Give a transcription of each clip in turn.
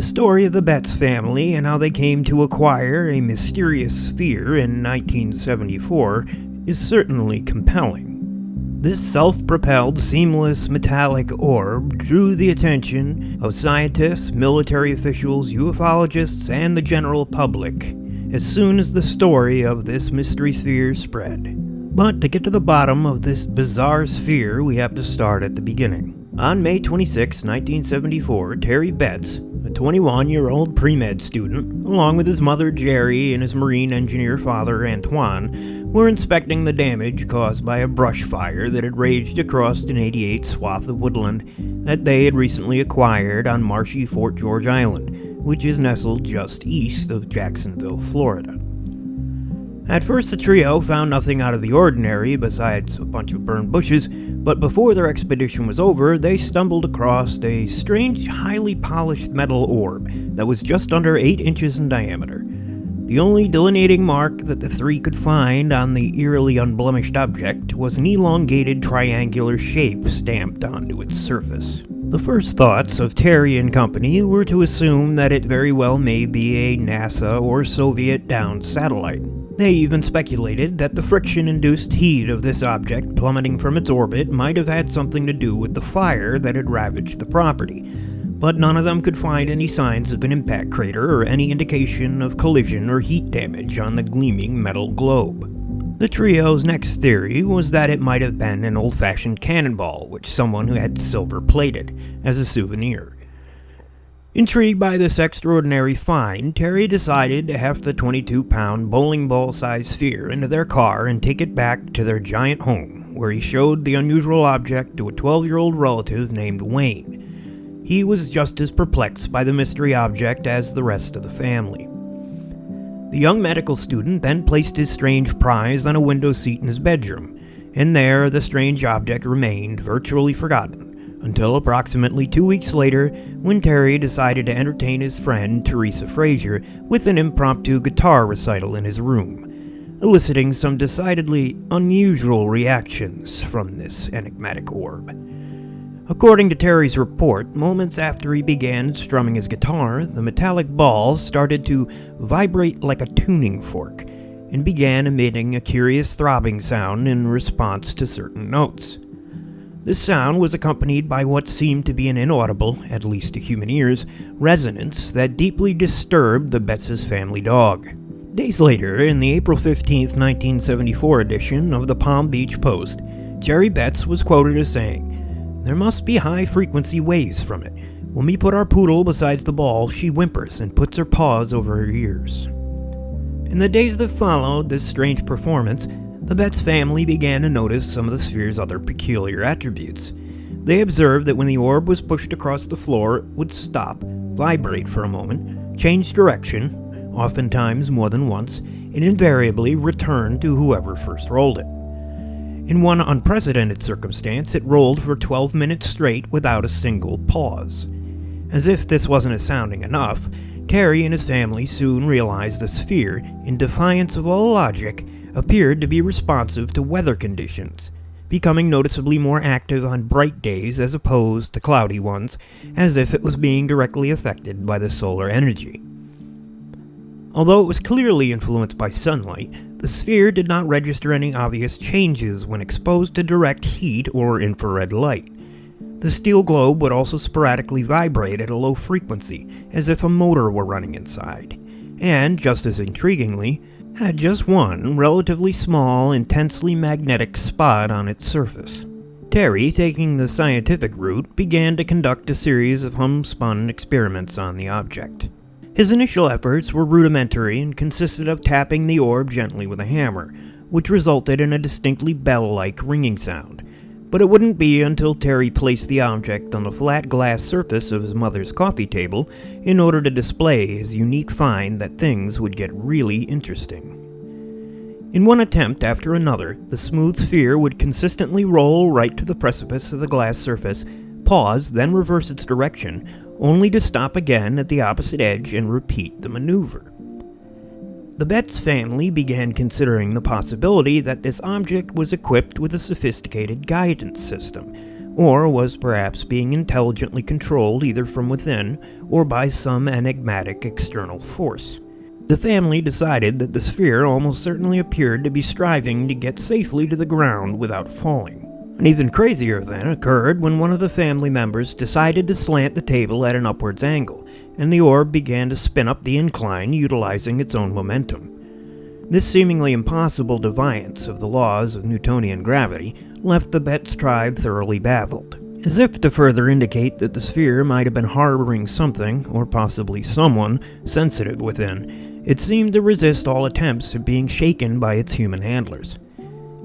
The story of the Betz family and how they came to acquire a mysterious sphere in 1974 is certainly compelling. This self-propelled, seamless metallic orb drew the attention of scientists, military officials, ufologists, and the general public as soon as the story of this mystery sphere spread. But to get to the bottom of this bizarre sphere, we have to start at the beginning. On May 26, 1974, Terry Betz, a 21-year-old pre-med student, along with his mother Jerry and his marine engineer father Antoine, were inspecting the damage caused by a brush fire that had raged across an 88 swath of woodland that they had recently acquired on marshy Fort George Island, which is nestled just east of Jacksonville, Florida. At first, the trio found nothing out of the ordinary besides a bunch of burned bushes, but before their expedition was over, they stumbled across a strange, highly polished metal orb that was just under 8 inches in diameter. The only delineating mark that the three could find on the eerily unblemished object was an elongated triangular shape stamped onto its surface. The first thoughts of Terry and company were to assume that it very well may be a NASA or Soviet-downed satellite. They even speculated that the friction-induced heat of this object plummeting from its orbit might have had something to do with the fire that had ravaged the property, but none of them could find any signs of an impact crater or any indication of collision or heat damage on the gleaming metal globe. The trio's next theory was that it might have been an old-fashioned cannonball which someone who had silver-plated as a souvenir. Intrigued by this extraordinary find, Terry decided to heft the 22-pound bowling ball-sized sphere into their car and take it back to their giant home, where he showed the unusual object to a 12-year-old relative named Wayne. He was just as perplexed by the mystery object as the rest of the family. The young medical student then placed his strange prize on a window seat in his bedroom, and there the strange object remained virtually forgotten, until approximately 2 weeks later, when Terry decided to entertain his friend Teresa Frazier with an impromptu guitar recital in his room, eliciting some decidedly unusual reactions from this enigmatic orb. According to Terry's report, moments after he began strumming his guitar, the metallic ball started to vibrate like a tuning fork and began emitting a curious throbbing sound in response to certain notes. This sound was accompanied by what seemed to be an inaudible, at least to human ears, resonance that deeply disturbed the Betz's family dog. Days later, in the April 15, 1974 edition of the Palm Beach Post, Jerry Betz was quoted as saying, "There must be high-frequency waves from it. When we put our poodle beside the ball, she whimpers and puts her paws over her ears." In the days that followed this strange performance, the Betz family began to notice some of the sphere's other peculiar attributes. They observed that when the orb was pushed across the floor, it would stop, vibrate for a moment, change direction, oftentimes more than once, and invariably return to whoever first rolled it. In one unprecedented circumstance, it rolled for 12 minutes straight without a single pause. As if this wasn't astounding enough, Terry and his family soon realized the sphere, in defiance of all logic, appeared to be responsive to weather conditions, becoming noticeably more active on bright days as opposed to cloudy ones, as if it was being directly affected by the solar energy. Although it was clearly influenced by sunlight, the sphere did not register any obvious changes when exposed to direct heat or infrared light. The steel globe would also sporadically vibrate at a low frequency, as if a motor were running inside, and, just as intriguingly, had just one relatively small, intensely magnetic spot on its surface. Terry, taking the scientific route, began to conduct a series of homespun experiments on the object. His initial efforts were rudimentary and consisted of tapping the orb gently with a hammer, which resulted in a distinctly bell-like ringing sound. But it wouldn't be until Terry placed the object on the flat glass surface of his mother's coffee table in order to display his unique find that things would get really interesting. In one attempt after another, the smooth sphere would consistently roll right to the precipice of the glass surface, pause, then reverse its direction, only to stop again at the opposite edge and repeat the maneuver. The Betz family began considering the possibility that this object was equipped with a sophisticated guidance system, or was perhaps being intelligently controlled either from within or by some enigmatic external force. The family decided that the sphere almost certainly appeared to be striving to get safely to the ground without falling. An even crazier event occurred when one of the family members decided to slant the table at an upwards angle, and the orb began to spin up the incline utilizing its own momentum. This seemingly impossible defiance of the laws of Newtonian gravity left the Betz tribe thoroughly baffled. As if to further indicate that the sphere might have been harboring something, or possibly someone, sensitive within, it seemed to resist all attempts at being shaken by its human handlers.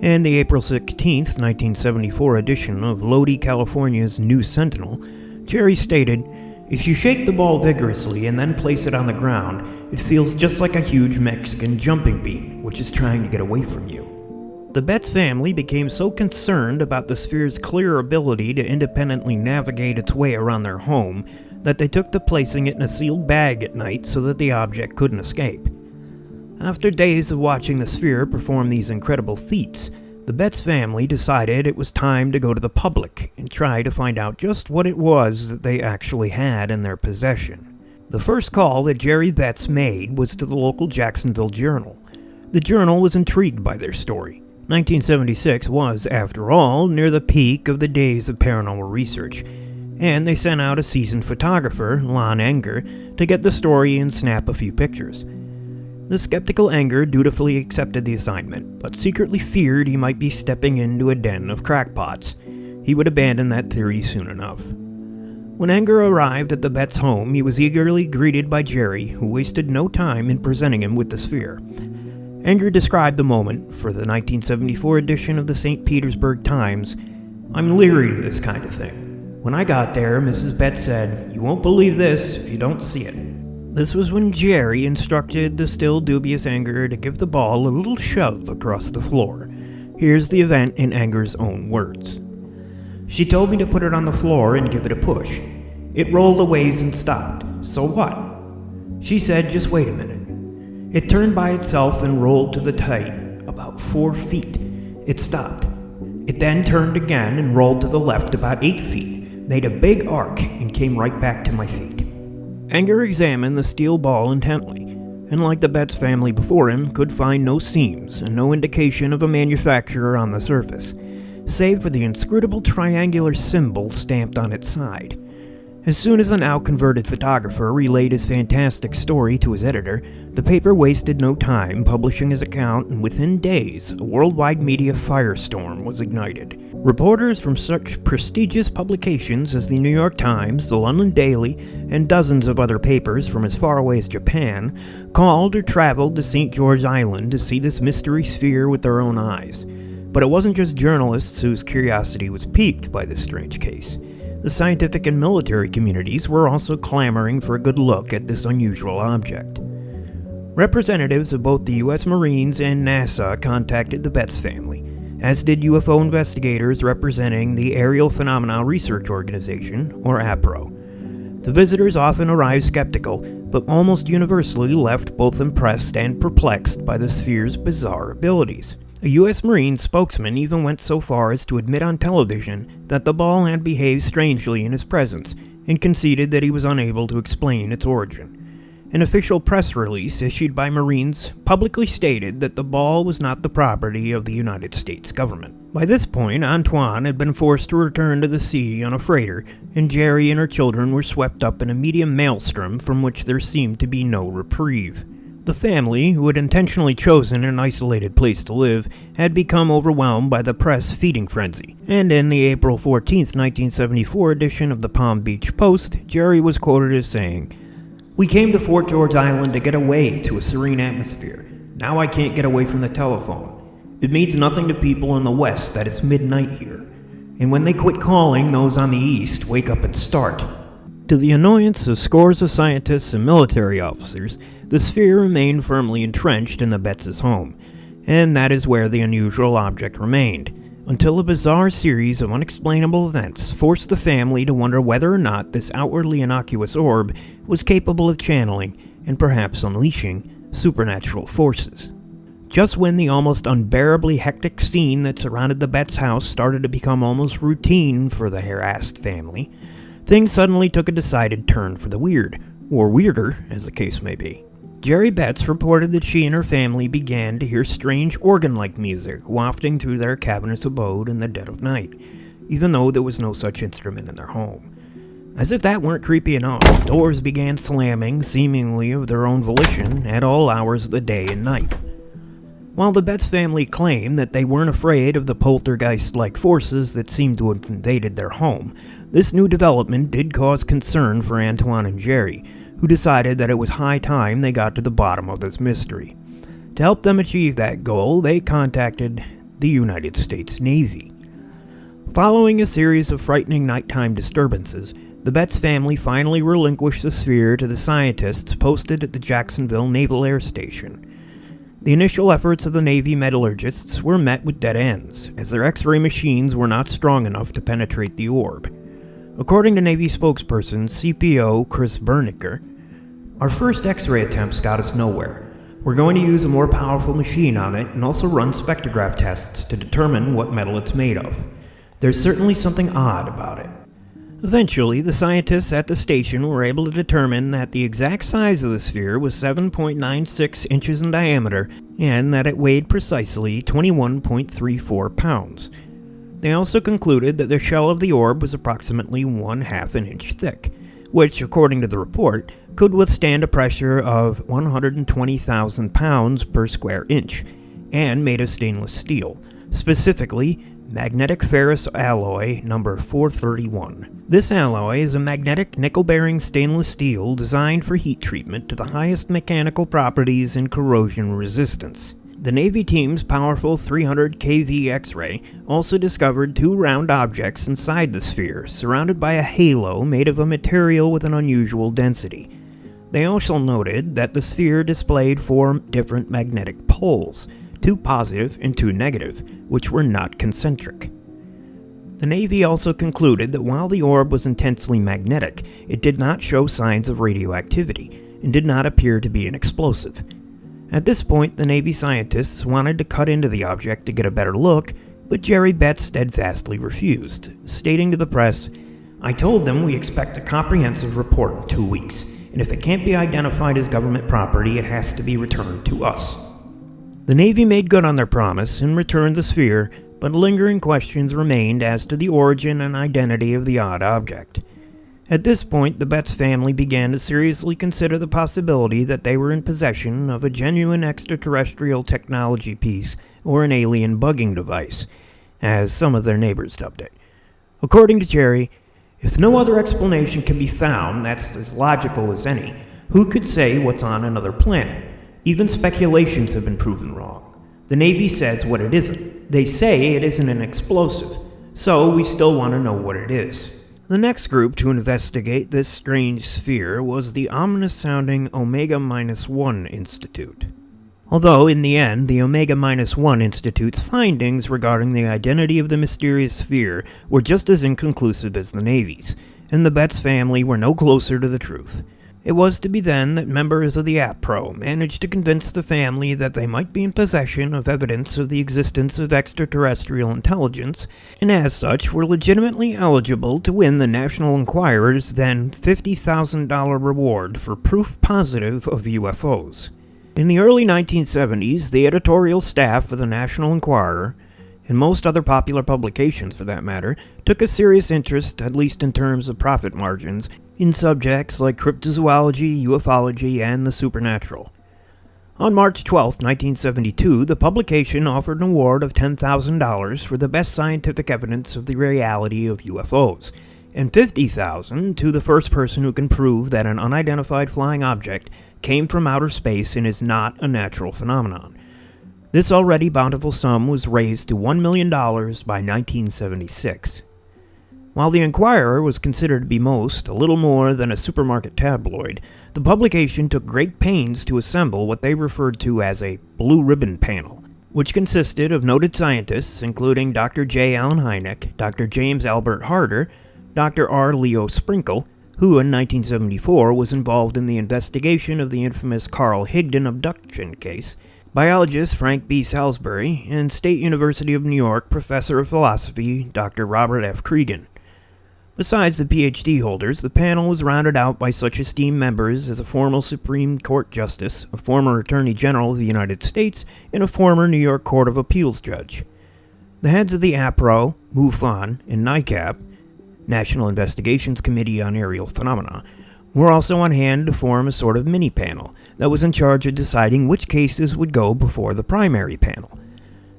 In the April 16, 1974 edition of Lodi, California's News Sentinel, Jerry stated, "If you shake the ball vigorously and then place it on the ground, it feels just like a huge Mexican jumping bean, which is trying to get away from you." The Betz family became so concerned about the sphere's clear ability to independently navigate its way around their home that they took to placing it in a sealed bag at night so that the object couldn't escape. After days of watching the sphere perform these incredible feats, the Betz family decided it was time to go to the public and try to find out just what it was that they actually had in their possession. The first call that Jerry Betz made was to the local Jacksonville Journal. The Journal was intrigued by their story. 1976 was, after all, near the peak of the days of paranormal research, and they sent out a seasoned photographer, Lon Enger, to get the story and snap a few pictures. The skeptical Enger dutifully accepted the assignment, but secretly feared he might be stepping into a den of crackpots. He would abandon that theory soon enough. When Enger arrived at the Betz home, he was eagerly greeted by Jerry, who wasted no time in presenting him with the sphere. Enger described the moment for the 1974 edition of the St. Petersburg Times. "I'm leery to this kind of thing. When I got there, Mrs. Betz said, 'You won't believe this if you don't see it.'" This was when Jerry instructed the still dubious Enger to give the ball a little shove across the floor. Here's the event in Enger's own words. "She told me to put it on the floor and give it a push. It rolled a ways and stopped. So what? She said, just wait a minute. It turned by itself and rolled to the height, about 4 feet. It stopped. It then turned again and rolled to the left about 8 feet, made a big arc, and came right back to my feet." Enger examined the steel ball intently, and like the Betz family before him, could find no seams and no indication of a manufacturer on the surface, save for the inscrutable triangular symbol stamped on its side. As soon as the now converted photographer relayed his fantastic story to his editor, the paper wasted no time publishing his account, and within days, a worldwide media firestorm was ignited. Reporters from such prestigious publications as the New York Times, the London Daily, and dozens of other papers from as far away as Japan called or traveled to St. George Island to see this mystery sphere with their own eyes. But it wasn't just journalists whose curiosity was piqued by this strange case. The scientific and military communities were also clamoring for a good look at this unusual object. Representatives of both the U.S. Marines and NASA contacted the Betz family, as did UFO investigators representing the Aerial Phenomena Research Organization, or APRO. The visitors often arrived skeptical, but almost universally left both impressed and perplexed by the sphere's bizarre abilities. A U.S. Marine spokesman even went so far as to admit on television that the ball had behaved strangely in his presence, and conceded that he was unable to explain its origin. An official press release issued by Marines publicly stated that the ball was not the property of the United States government. By this point, Antoine had been forced to return to the sea on a freighter, and Jerry and her children were swept up in a medium maelstrom from which there seemed to be no reprieve. The family, who had intentionally chosen an isolated place to live, had become overwhelmed by the press feeding frenzy, and in the April 14, 1974 edition of the Palm Beach Post, Jerry was quoted as saying, "We came to Fort George Island to get away to a serene atmosphere. Now I can't get away from the telephone. It means nothing to people in the West that it's midnight here. And when they quit calling, those on the East wake up and start." To the annoyance of scores of scientists and military officers, the sphere remained firmly entrenched in the Betz's home, and that is where the unusual object remained, until a bizarre series of unexplainable events forced the family to wonder whether or not this outwardly innocuous orb was capable of channeling, and perhaps unleashing, supernatural forces. Just when the almost unbearably hectic scene that surrounded the Betz house started to become almost routine for the harassed family, things suddenly took a decided turn for the weird, or weirder, as the case may be. Jerry Betz reported that she and her family began to hear strange organ-like music wafting through their cavernous abode in the dead of night, even though there was no such instrument in their home. As if that weren't creepy enough, doors began slamming, seemingly of their own volition, at all hours of the day and night. While the Betz family claimed that they weren't afraid of the poltergeist-like forces that seemed to have invaded their home, this new development did cause concern for Antoine and Jerry, who decided that it was high time they got to the bottom of this mystery. To help them achieve that goal, they contacted the United States Navy. Following a series of frightening nighttime disturbances, the Betz family finally relinquished the sphere to the scientists posted at the Jacksonville Naval Air Station. The initial efforts of the Navy metallurgists were met with dead ends, as their X-ray machines were not strong enough to penetrate the orb. According to Navy spokesperson CPO Chris Bernicker, "Our first X-ray attempts got us nowhere. We're going to use a more powerful machine on it and also run spectrograph tests to determine what metal it's made of. There's certainly something odd about it." Eventually, the scientists at the station were able to determine that the exact size of the sphere was 7.96 inches in diameter and that it weighed precisely 21.34 pounds. They also concluded that the shell of the orb was approximately 1/2 an inch thick, which, according to the report, could withstand a pressure of 120,000 pounds per square inch, and made of stainless steel, specifically magnetic ferrous alloy number 431. This alloy is a magnetic nickel-bearing stainless steel designed for heat treatment to the highest mechanical properties and corrosion resistance. The Navy team's powerful 300 kV X-ray also discovered two round objects inside the sphere, surrounded by a halo made of a material with an unusual density. They also noted that the sphere displayed 4 different magnetic poles, 2 positive and 2 negative, which were not concentric. The Navy also concluded that while the orb was intensely magnetic, it did not show signs of radioactivity, and did not appear to be an explosive. At this point, the Navy scientists wanted to cut into the object to get a better look, but Jerry Betz steadfastly refused, stating to the press, "I told them we expect a comprehensive report in 2 weeks, and if it can't be identified as government property, it has to be returned to us." The Navy made good on their promise and returned the sphere, but lingering questions remained as to the origin and identity of the odd object. At this point, the Betz family began to seriously consider the possibility that they were in possession of a genuine extraterrestrial technology piece or an alien bugging device, as some of their neighbors dubbed it. According to Jerry, "If no other explanation can be found that's as logical as any, who could say what's on another planet? Even speculations have been proven wrong. The Navy says what it isn't. They say it isn't an explosive, so we still want to know what it is." The next group to investigate this strange sphere was the ominous-sounding Omega-1 Institute. Although, in the end, the Omega-1 Institute's findings regarding the identity of the mysterious sphere were just as inconclusive as the Navy's, and the Betz family were no closer to the truth. It was to be then that members of the APRO managed to convince the family that they might be in possession of evidence of the existence of extraterrestrial intelligence, and as such were legitimately eligible to win the National Enquirer's then $50,000 reward for proof positive of UFOs. In the early 1970s, the editorial staff of the National Enquirer, and most other popular publications for that matter, took a serious interest, at least in terms of profit margins, in subjects like cryptozoology, ufology, and the supernatural. On March 12, 1972, the publication offered an award of $10,000 for the best scientific evidence of the reality of UFOs, and $50,000 to the first person who can prove that an unidentified flying object came from outer space and is not a natural phenomenon. This already bountiful sum was raised to $1 million by 1976. While the Enquirer was considered to be a little more than a supermarket tabloid, the publication took great pains to assemble what they referred to as a blue ribbon panel, which consisted of noted scientists including Dr. J. Allen Hynek, Dr. James Albert Harder, Dr. R. Leo Sprinkle, who in 1974 was involved in the investigation of the infamous Carl Higdon abduction case, biologist Frank B. Salisbury, and State University of New York professor of philosophy Dr. Robert F. Cregan. Besides the PhD holders, the panel was rounded out by such esteemed members as a former Supreme Court Justice, a former Attorney General of the United States, and a former New York Court of Appeals judge. The heads of the APRO, MUFON, and NICAP, National Investigations Committee on Aerial Phenomena, were also on hand to form a sort of mini-panel that was in charge of deciding which cases would go before the primary panel.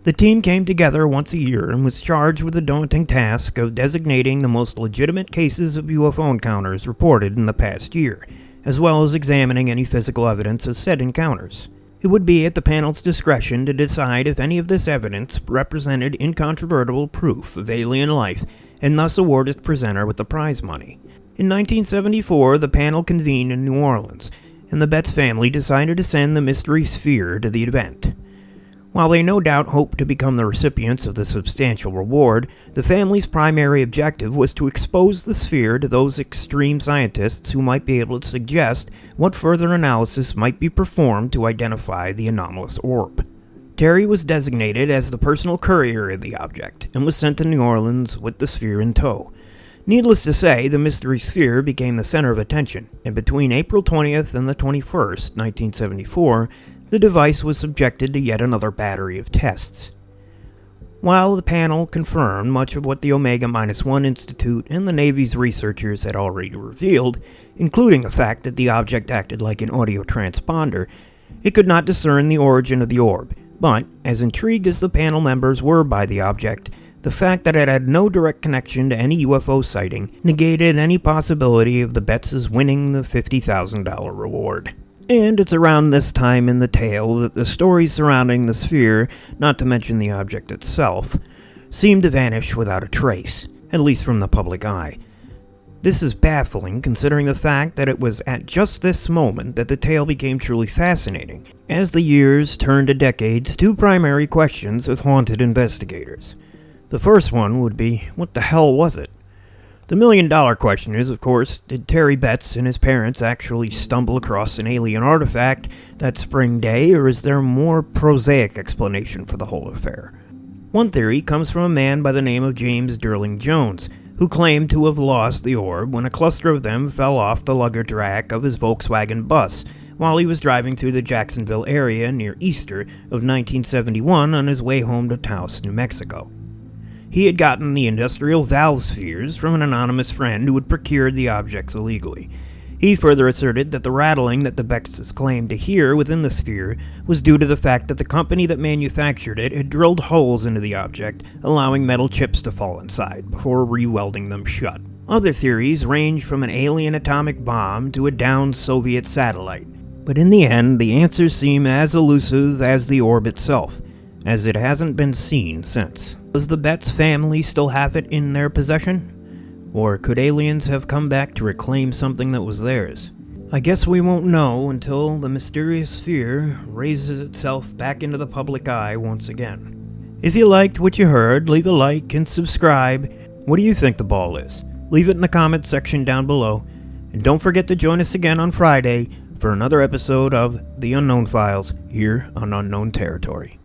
The team came together once a year and was charged with the daunting task of designating the most legitimate cases of UFO encounters reported in the past year, as well as examining any physical evidence of said encounters. It would be at the panel's discretion to decide if any of this evidence represented incontrovertible proof of alien life, and thus award its presenter with the prize money. In 1974, the panel convened in New Orleans, and the Betz family decided to send the mystery sphere to the event. While they no doubt hoped to become the recipients of the substantial reward, the family's primary objective was to expose the sphere to those extreme scientists who might be able to suggest what further analysis might be performed to identify the anomalous orb. Terry was designated as the personal courier of the object and was sent to New Orleans with the sphere in tow. Needless to say, the mystery sphere became the center of attention, and between April 20th and the 21st, 1974, the device was subjected to yet another battery of tests. While the panel confirmed much of what the Omega-1 Institute and the Navy's researchers had already revealed, including the fact that the object acted like an audio transponder, it could not discern the origin of the orb. But, as intrigued as the panel members were by the object, the fact that it had no direct connection to any UFO sighting negated any possibility of the Betz's winning the $50,000 reward. And it's around this time in the tale that the stories surrounding the sphere, not to mention the object itself, seem to vanish without a trace, at least from the public eye. This is baffling considering the fact that it was at just this moment that the tale became truly fascinating. As the years turned to decades, two primary questions have haunted investigators. The first one would be, what the hell was it? The million-dollar question is, of course, did Terry Betz and his parents actually stumble across an alien artifact that spring day, or is there a more prosaic explanation for the whole affair? One theory comes from a man by the name of James Derling Jones, who claimed to have lost the orb when a cluster of them fell off the luggage rack of his Volkswagen bus while he was driving through the Jacksonville area near Easter of 1971 on his way home to Taos, New Mexico. He had gotten the industrial valve spheres from an anonymous friend who had procured the objects illegally. He further asserted that the rattling that the Betzes claimed to hear within the sphere was due to the fact that the company that manufactured it had drilled holes into the object, allowing metal chips to fall inside before re-welding them shut. Other theories range from an alien atomic bomb to a downed Soviet satellite, but in the end, the answers seem as elusive as the orb itself, as it hasn't been seen since. Does the Betz family still have it in their possession? Or could aliens have come back to reclaim something that was theirs? I guess we won't know until the mysterious sphere raises itself back into the public eye once again. If you liked what you heard, leave a like and subscribe. What do you think the ball is? Leave it in the comments section down below. And don't forget to join us again on Friday for another episode of The Unknown Files here on Unknown Territory.